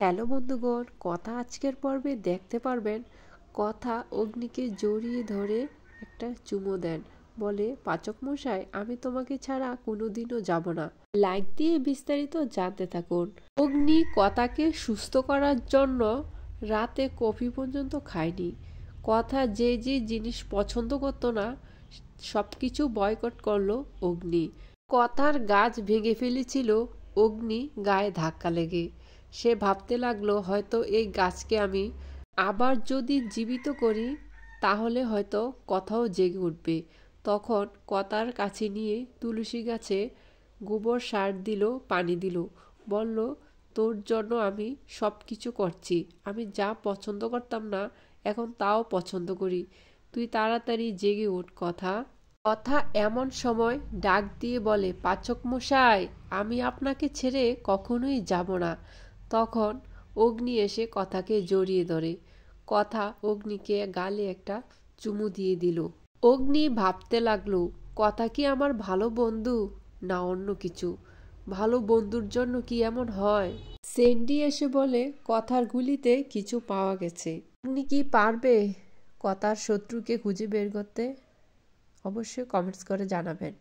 Hello বন্ধুগণ, কথা আজকের পর্বে দেখতে পারবেন কথা অগ্নিকে জড়িয়ে ধরে একটা চুমো দেন। বলে, পাচক মশাই, আমি তোমাকে ছাড়া কোনোদিনও যাব না। লাইক দিয়ে বিস্তারিত জানতে থাকুন। অগ্নি কথাকে সুস্থ করার জন্য রাতে কফি পর্যন্ত খায়নি। কথা যে যে জিনিস পছন্দ করতো না সবকিছু বয়কট করলো অগ্নি। কথার গাছ ভেঙে ফেলেছিল অগ্নি গায়ে ধাক্কা লেগে। সে ভাবতে লাগলো, হয়তো এই গাছকে আমি আবার যদি জীবিত করি তাহলে হয়তো কথাও জেগে উঠবে। তখন কথার কাছে নিয়ে তুলসী গাছে গোবর সার দিল, পানি দিল। বলল, তোর জন্য আমি সব কিছু করছি। আমি যা পছন্দ করতাম না এখন তাও পছন্দ করি। তুই তাড়াতাড়ি জেগে উঠ কথা। কথা এমন সময় ডাক দিয়ে বলে, পাচক মশাই, আমি আপনাকে ছেড়ে কখনোই যাব না। তখন অগ্নি এসে কথাকে জড়িয়ে ধরে। কথা অগ্নিকে গালে একটা চুমু দিয়ে দিল। অগ্নি ভাবতে লাগলো, কথা কি আমার ভালো বন্ধু না অন্য কিছু? ভালো বন্ধুর জন্য কি এমন হয়? সেন্ডি এসে বলে, কথার গুলিতে কিছু পাওয়া গেছে। অগ্নি কি পারবে কথার শত্রুকে খুঁজে বের করতে? অবশ্যই কমেন্টস করে জানাবেন।